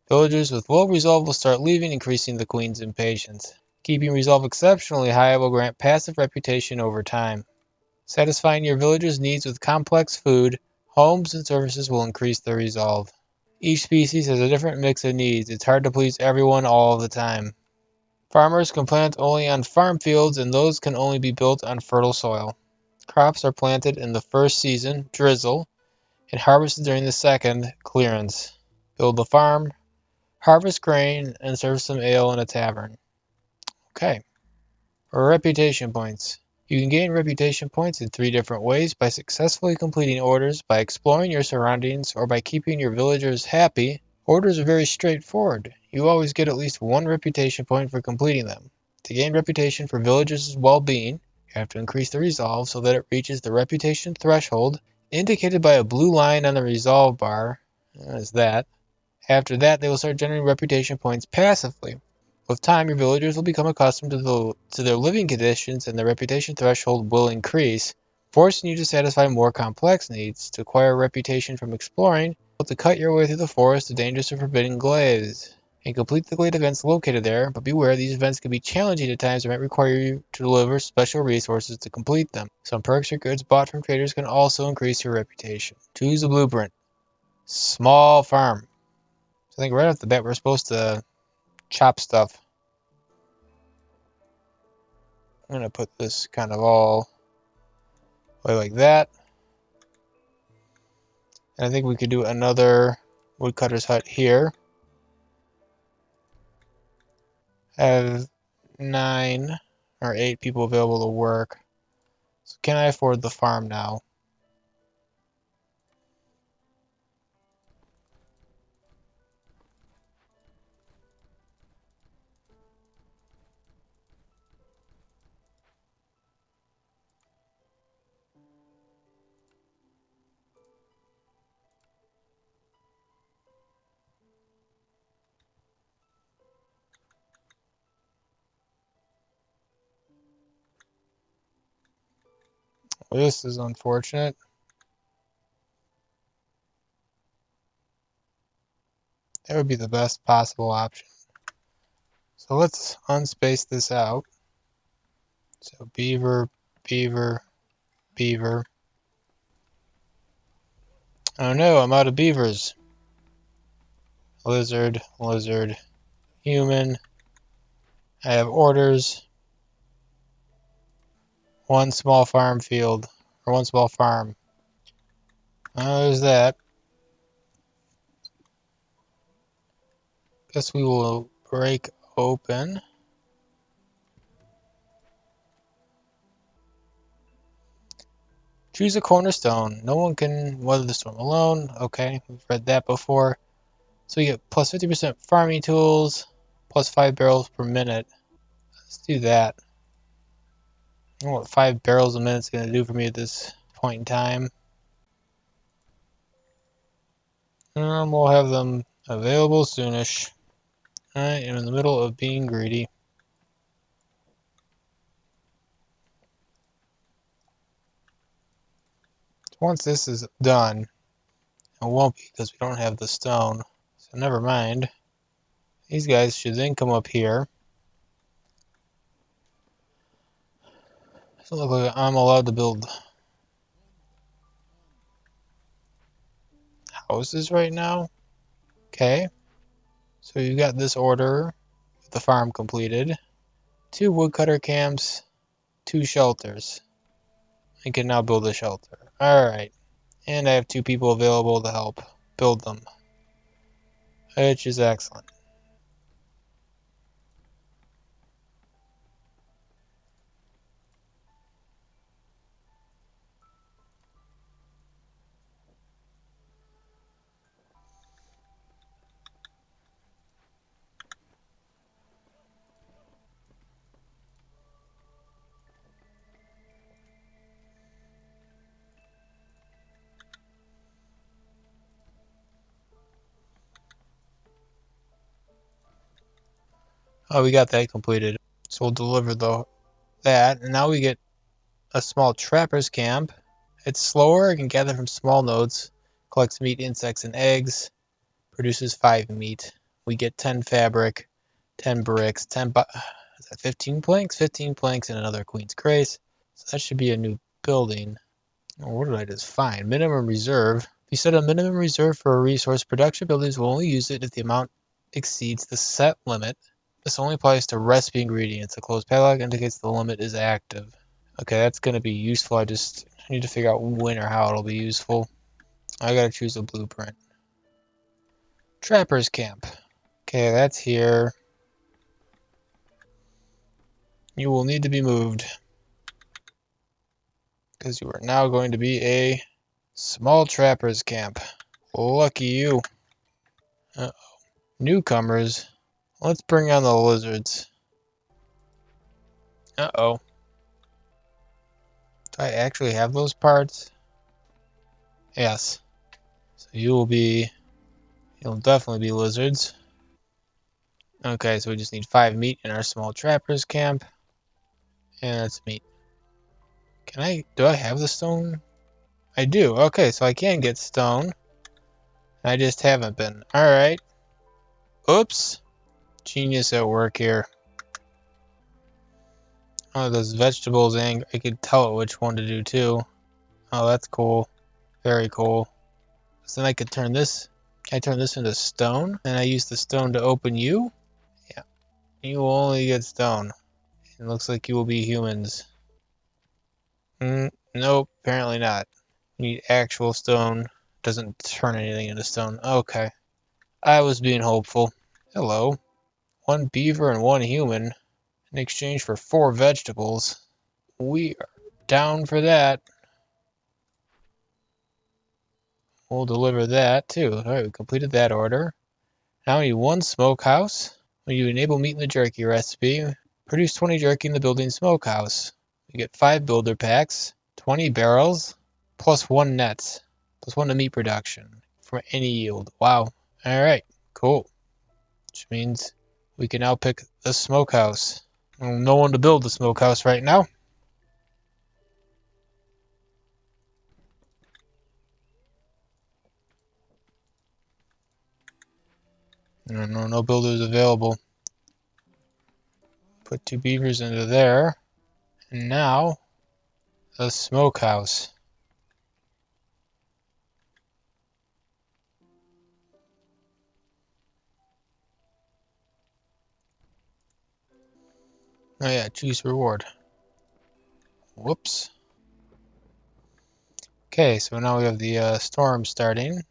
Villagers with low resolve will start leaving, increasing the queen's impatience. Keeping resolve exceptionally high will grant passive reputation over time. Satisfying your villagers' needs with complex food, homes, and services will increase their resolve. Each species has a different mix of needs. It's hard to please everyone all the time. Farmers can plant only on farm fields, and those can only be built on fertile soil. Crops are planted in the first season, drizzle, and harvested during the second, clearance. Build the farm, harvest grain, and serve some ale in a tavern. Okay. Reputation points. You can gain reputation points in 3 different ways: by successfully completing orders, by exploring your surroundings, or by keeping your villagers happy. Orders are very straightforward. You always get at least 1 reputation point for completing them. To gain reputation for villagers' well-being, you have to increase the resolve so that it reaches the reputation threshold, indicated by a blue line on the resolve bar. As that. After that, they will start generating reputation points passively. With time, your villagers will become accustomed to their living conditions, and their reputation threshold will increase, forcing you to satisfy more complex needs. To acquire a reputation from exploring, you have to cut your way through the forest to dangerous or forbidden glades, and complete the glade events located there, but beware, these events can be challenging at times and might require you to deliver special resources to complete them. Some perks or goods bought from traders can also increase your reputation. Choose a blueprint. Small farm. So I think right off the bat we're supposed to chop stuff. I'm going to put this kind of all way like that. And I think we could do another woodcutter's hut here. Have 9 or 8 people available to work. So can I afford the farm now? Well, this is unfortunate. That would be the best possible option. So let's unspace this out. So beaver, beaver, beaver. Oh no, I'm out of beavers. Lizard, lizard, human. I have orders. 1 small farm field, or 1 small farm. Oh, there's that. Guess we will break open. Choose a cornerstone. No one can weather the storm alone. Okay, we've read that before. So we get plus 50% farming tools, plus 5 barrels per minute. Let's do that. I don't know what 5 barrels a minute is going to do for me at this point in time. We'll have them available soonish. I am in the middle of being greedy. Once this is done, it won't be because we don't have the stone. So never mind. These guys should then come up here. Doesn't look like I'm allowed to build houses right now. Okay. So you got this order with the farm completed. 2 woodcutter camps, 2 shelters. I can now build a shelter. Alright. And I have 2 people available to help build them, which is excellent. Oh, we got that completed. So we'll deliver that. And now we get a small trapper's camp. It's slower. It can gather from small nodes. Collects meat, insects, and eggs. Produces 5 meat. we get 10 fabric, 10 bricks, 10 is that 15 planks? 15 planks and another queen's grace. So that should be a new building. Oh, what did I just find? Minimum reserve. If you set a minimum reserve for a resource, production buildings will only use it if the amount exceeds the set limit. This only applies to recipe ingredients. A closed padlock indicates the limit is active. Okay, that's going to be useful. I need to figure out when or how it'll be useful. I gotta choose a blueprint. Trapper's camp. Okay, that's here. You will need to be moved, because you are now going to be a small trapper's camp. Lucky you. Uh-oh. Newcomers. Let's bring on the lizards. Uh-oh. Do I actually have those parts? Yes. So you'll definitely be lizards. Okay, so we just need 5 meat in our small trapper's camp. And that's meat. Do I have the stone? I do. Okay, so I can get stone. I just haven't been. Alright. Oops. Genius at work here. Oh, those vegetables, and I could tell it which one to do too. Oh, that's cool. Very cool. So then I could turn this. Can I turn this into stone? And I use the stone to open you? Yeah. You will only get stone. It looks like you will be humans. Nope, apparently not. You need actual stone. Doesn't turn anything into stone. Okay. I was being hopeful. Hello. 1 beaver and 1 human in exchange for 4 vegetables. We are down for that. We'll deliver that too. Alright, we completed that order. Now we need 1 smokehouse. When you enable meat in the jerky recipe, produce 20 jerky in the building smokehouse. You get 5 builder packs, 20 barrels, plus 1 net, plus 1 to meat production for any yield. Wow. Alright, cool. Which means we can now pick the smokehouse. No one to build the smokehouse right now. No builders available. Put 2 beavers into there. And now, the smokehouse. Oh yeah, choose reward. Whoops. Okay, so now we have the storm starting.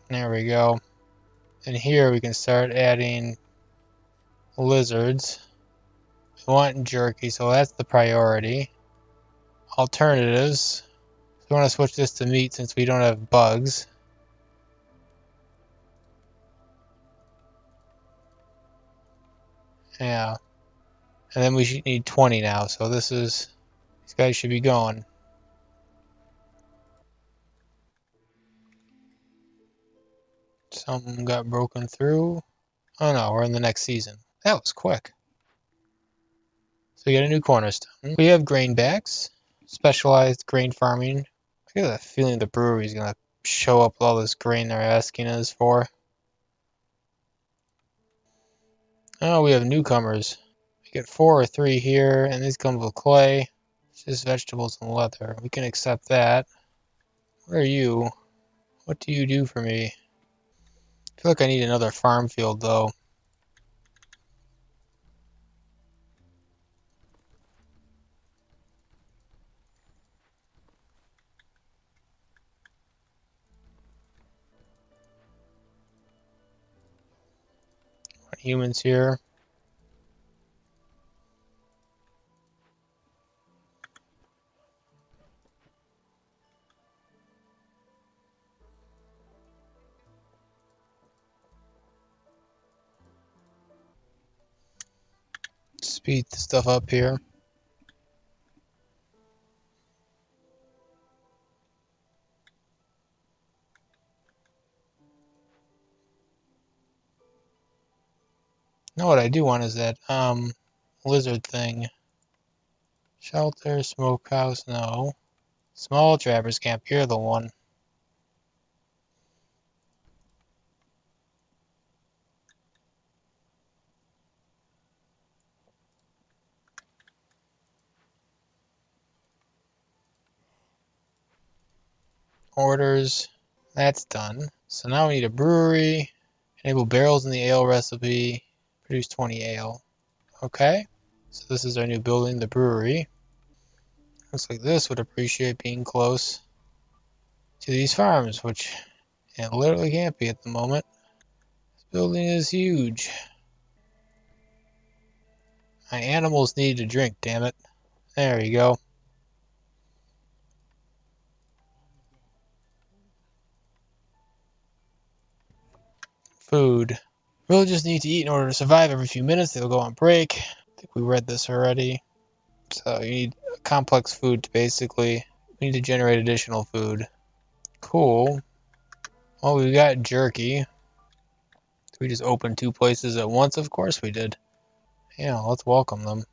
There we go. And here we can start adding lizards. We want jerky, so that's the priority. Alternatives. We want to switch this to meat since we don't have bugs. Yeah. And then we should need 20 now, so these guys should be going. Something got broken through. Oh no, we're in the next season. That was quick. So we got a new cornerstone. We have grain bags, specialized grain farming. I get a feeling the brewery's gonna show up with all this grain they're asking us for. Oh, we have newcomers. We get 4 or 3 here, and these come with clay. It's just vegetables and leather. We can accept that. What are you? What do you do for me? I feel like I need another farm field, though. Humans here. Speed the stuff up here. No, what I do want is that lizard thing. Shelter, smokehouse, no. Small trappers camp, you're the one. Orders, that's done. So now we need a brewery. Enable barrels in the ale recipe. Produce 20 ale. Okay. So this is our new building, the brewery. Looks like this would appreciate being close to these farms, which it literally can't be at the moment. This building is huge. My animals need to drink, damn it. There we go. Food. Villagers need to eat in order to survive. Every few minutes they'll go on break. I think we read this already. So you need complex food to basically, we need to generate additional food. Cool. Well, we got jerky. We just opened two places at once? Of course we did. Yeah, let's welcome them.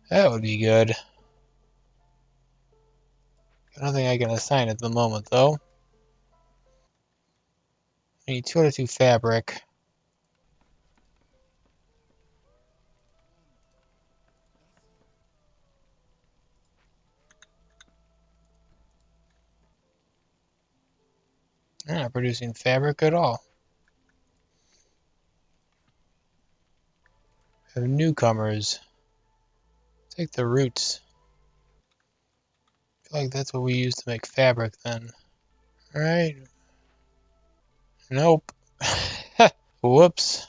That would be good. Nothing I can assign at the moment, though. I need 2 out of 2 fabric. I'm not producing fabric at all. We have newcomers. Take the roots. I feel like that's what we use to make fabric then. Alright. Nope. Whoops.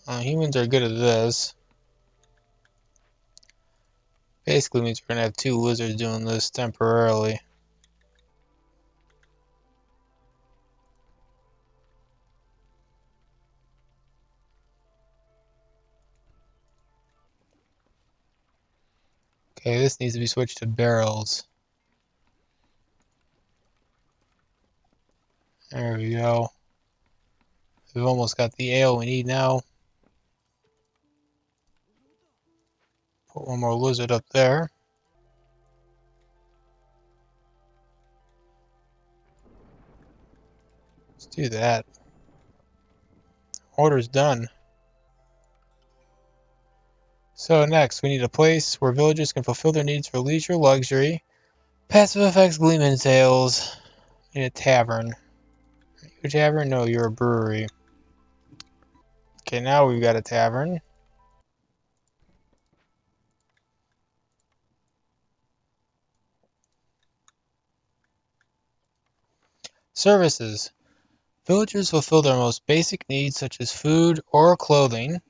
Humans are good at this. Basically means we're gonna have 2 lizards doing this temporarily. Okay, this needs to be switched to barrels. There we go. We've almost got the ale we need now. Put one more lizard up there. Let's do that. Order's done. So next, we need a place where villagers can fulfill their needs for leisure, luxury, passive effects, gleam and sales. We need a tavern. Are you a tavern? No, you're a brewery. Okay, now we've got a tavern. Services. Villagers fulfill their most basic needs such as food or clothing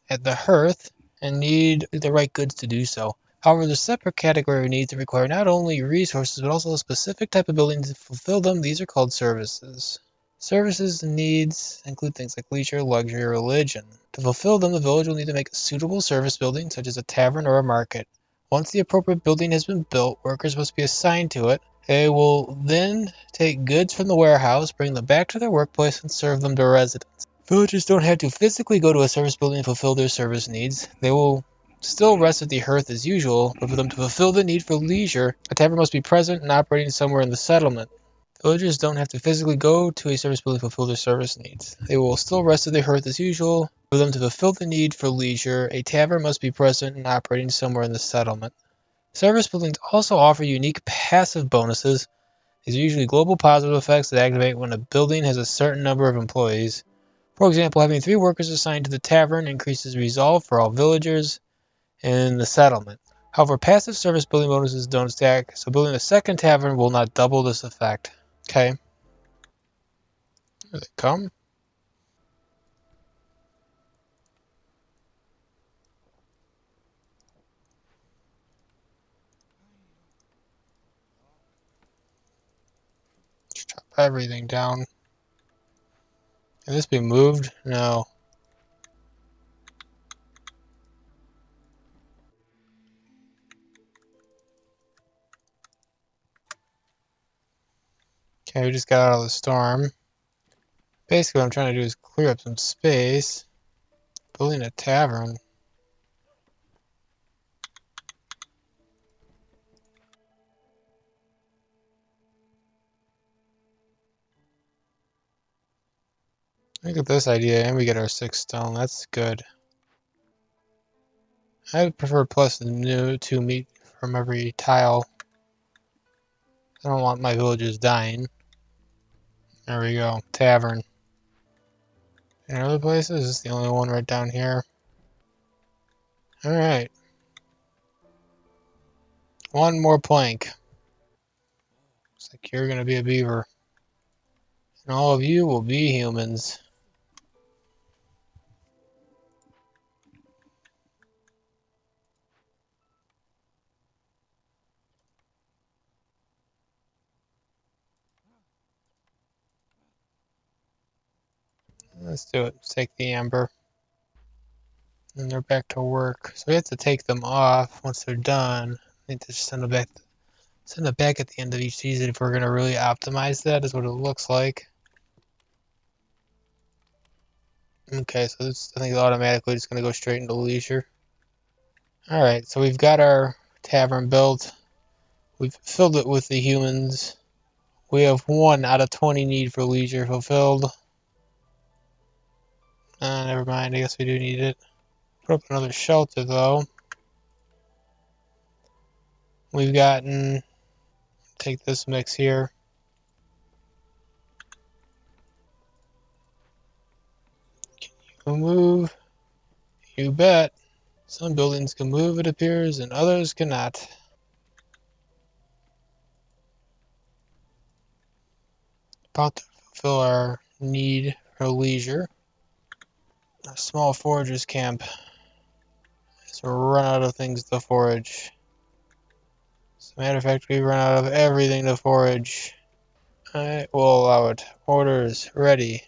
at the hearth and need the right goods to do so. However, the separate category of needs that require not only resources but also a specific type of building to fulfill them. These are called services. Services and needs include things like leisure, luxury, or religion. To fulfill them, the village will need to make a suitable service building, such as a tavern or a market. Once the appropriate building has been built, workers must be assigned to it. They will then take goods from the warehouse, bring them back to their workplace, and serve them to residents. Villagers don't have to physically go to a service building to fulfill their service needs. They will still rest at the hearth as usual, but for them to fulfill the need for leisure, a tavern must be present and operating somewhere in the settlement. Villagers don't have to physically go to a service building to fulfill their service needs. They will still rest at their hearth as usual. For them to fulfill the need for leisure, a tavern must be present and operating somewhere in the settlement. Service buildings also offer unique passive bonuses. These are usually global positive effects that activate when a building has a certain number of employees. For example, having 3 workers assigned to the tavern increases resolve for all villagers in the settlement. However, passive service building bonuses don't stack, so building a second tavern will not double this effect. Okay, here they come. Chop everything down. Can this be moved? No. Okay, we just got out of the storm. Basically what I'm trying to do is clear up some space. Building a tavern. Look at this idea, and we get our 6 stone. That's good. I would prefer plus the new 2 meat from every tile. I don't want my villagers dying. There we go. Tavern. Any other places? This is the only one right down here. Alright. One more plank. Looks like you're gonna be a beaver. And all of you will be humans. Let's do it. Let's take the amber. And they're back to work. So we have to take them off once they're done. I need to just send it back at the end of each season if we're gonna really optimize that, is what it looks like. Okay, so this, I think, is automatically just gonna go straight into leisure. Alright, so we've got our tavern built. We've filled it with the humans. We have 1 out of 20 need for leisure fulfilled. Never mind, I guess we do need it. Put up another shelter though. We've gotten, take this mix here. Can you move? You bet. Some buildings can move, it appears, and others cannot. About to fulfill our need for leisure. A small foragers camp. So we're run out of things to forage. As a matter of fact, we run out of everything to forage. I will allow it. Orders ready.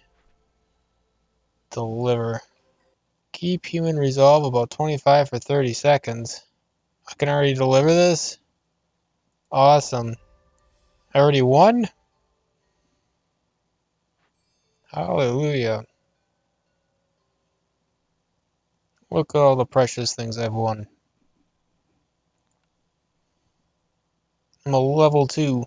Deliver. Keep human resolve about 25 for 30 seconds. I can already deliver this? Awesome. I already won? Hallelujah. Look at all the precious things I've won. I'm a level 2.